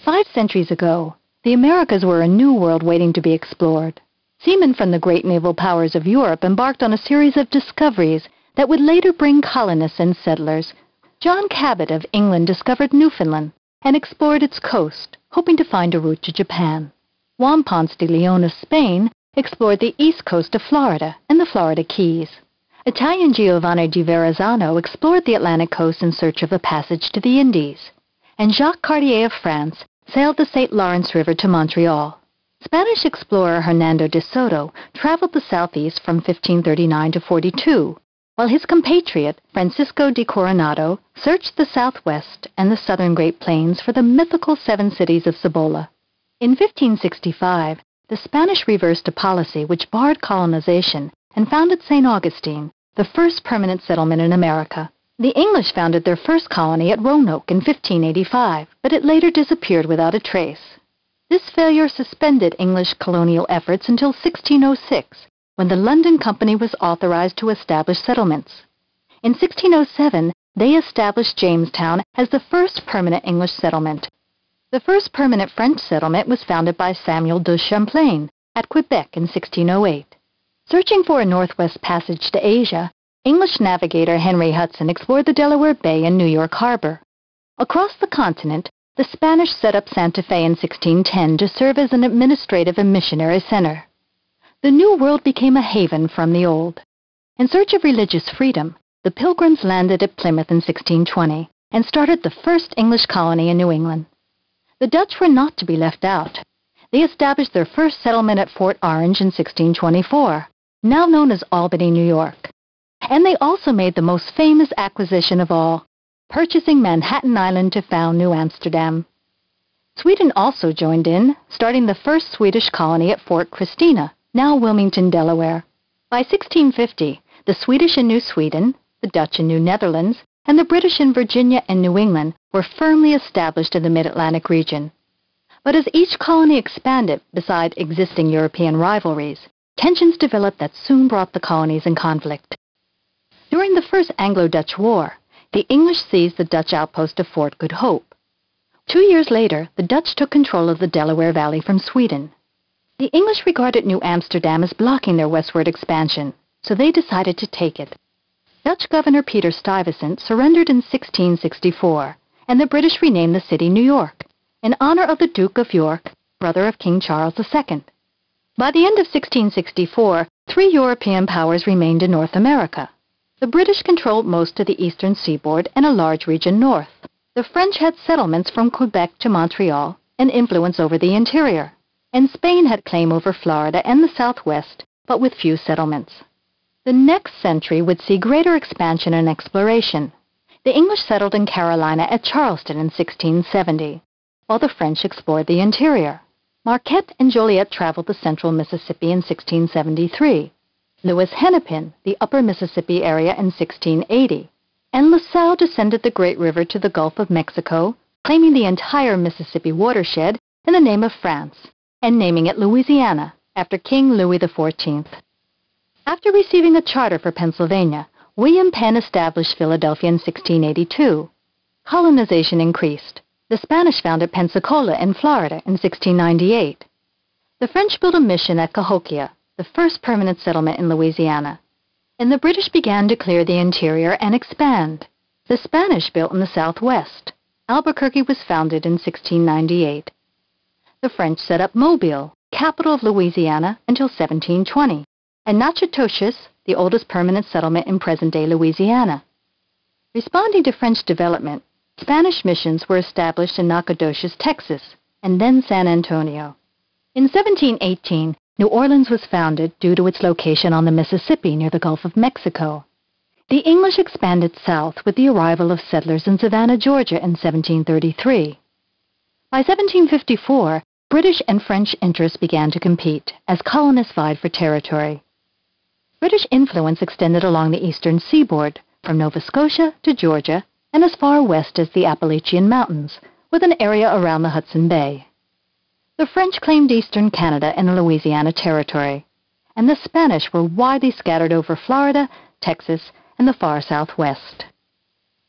5 centuries ago, the Americas were a new world waiting to be explored. Seamen from the great naval powers of Europe embarked on a series of discoveries that would later bring colonists and settlers. John Cabot of England discovered Newfoundland and explored its coast, hoping to find a route to Japan. Juan Ponce de Leon of Spain explored the east coast of Florida and the Florida Keys. Italian Giovanni di Verrazzano explored the Atlantic coast in search of a passage to the Indies. And Jacques Cartier of France sailed the St. Lawrence River to Montreal. Spanish explorer Hernando de Soto traveled the southeast from 1539 to 42, while his compatriot Francisco de Coronado searched the southwest and the southern Great Plains for the mythical 7 cities of Cibola. In 1565, the Spanish reversed a policy which barred colonization and founded St. Augustine, the first permanent settlement in America. The English founded their first colony at Roanoke in 1585, but it later disappeared without a trace. This failure suspended English colonial efforts until 1606, when the London Company was authorized to establish settlements. In 1607, they established Jamestown as the first permanent English settlement. The first permanent French settlement was founded by Samuel de Champlain at Quebec in 1608. Searching for a northwest passage to Asia, English navigator Henry Hudson explored the Delaware Bay and New York Harbor. Across the continent, the Spanish set up Santa Fe in 1610 to serve as an administrative and missionary center. The New World became a haven from the Old. In search of religious freedom, the Pilgrims landed at Plymouth in 1620 and started the first English colony in New England. The Dutch were not to be left out. They established their first settlement at Fort Orange in 1624, now known as Albany, New York. And they also made the most famous acquisition of all, purchasing Manhattan Island to found New Amsterdam. Sweden also joined in, starting the first Swedish colony at Fort Christina, now Wilmington, Delaware. By 1650, the Swedish in New Sweden, the Dutch in New Netherlands, and the British in Virginia and New England were firmly established in the Mid-Atlantic region. But as each colony expanded, beside existing European rivalries, tensions developed that soon brought the colonies in conflict. During the First Anglo-Dutch War, the English seized the Dutch outpost of Fort Good Hope. 2 years later, the Dutch took control of the Delaware Valley from Sweden. The English regarded New Amsterdam as blocking their westward expansion, so they decided to take it. Dutch Governor Peter Stuyvesant surrendered in 1664, and the British renamed the city New York, in honor of the Duke of York, brother of King Charles II. By the end of 1664, 3 European powers remained in North America. The British controlled most of the eastern seaboard and a large region north. The French had settlements from Quebec to Montreal and influence over the interior. And Spain had claim over Florida and the Southwest, but with few settlements. The next century would see greater expansion and exploration. The English settled in Carolina at Charleston in 1670, while the French explored the interior. Marquette and Joliet traveled the central Mississippi in 1673. Lewis Hennepin, the upper Mississippi area in 1680. And La Salle descended the Great River to the Gulf of Mexico, claiming the entire Mississippi watershed in the name of France, and naming it Louisiana, after King Louis XIV. After receiving a charter for Pennsylvania, William Penn established Philadelphia in 1682. Colonization increased. The Spanish founded Pensacola in Florida in 1698. The French built a mission at Cahokia, the first permanent settlement in Louisiana. And the British began to clear the interior and expand. The Spanish built in the southwest. Albuquerque was founded in 1698. The French set up Mobile, capital of Louisiana, until 1720, and Natchitoches, the oldest permanent settlement in present-day Louisiana. Responding to French development, Spanish missions were established in Nacogdoches, Texas, and then San Antonio. In 1718, New Orleans was founded due to its location on the Mississippi near the Gulf of Mexico. The English expanded south with the arrival of settlers in Savannah, Georgia in 1733. By 1754, British and French interests began to compete as colonists vied for territory. British influence extended along the eastern seaboard, from Nova Scotia to Georgia and as far west as the Appalachian Mountains, with an area around the Hudson Bay. The French claimed eastern Canada and the Louisiana Territory, and the Spanish were widely scattered over Florida, Texas, and the far southwest.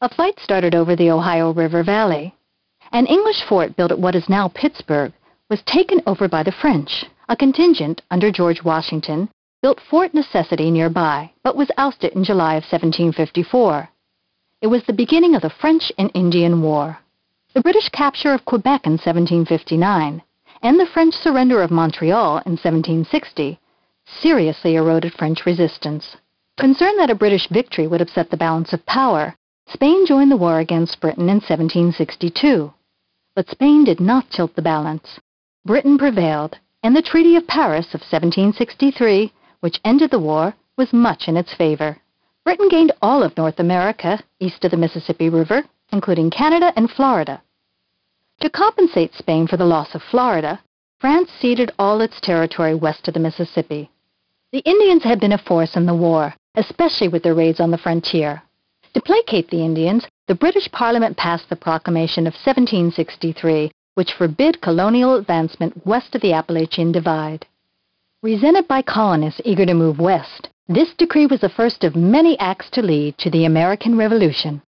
A fight started over the Ohio River Valley. An English fort built at what is now Pittsburgh was taken over by the French. A contingent under George Washington built Fort Necessity nearby, but was ousted in July of 1754. It was the beginning of the French and Indian War. The British capture of Quebec in 1759 and the French surrender of Montreal in 1760 seriously eroded French resistance. Concerned that a British victory would upset the balance of power, Spain joined the war against Britain in 1762. But Spain did not tilt the balance. Britain prevailed, and the Treaty of Paris of 1763, which ended the war, was much in its favor. Britain gained all of North America, east of the Mississippi River, including Canada and Florida. To compensate Spain for the loss of Florida, France ceded all its territory west of the Mississippi. The Indians had been a force in the war, especially with their raids on the frontier. To placate the Indians, the British Parliament passed the Proclamation of 1763, which forbid colonial advancement west of the Appalachian Divide. Resented by colonists eager to move west, this decree was the first of many acts to lead to the American Revolution.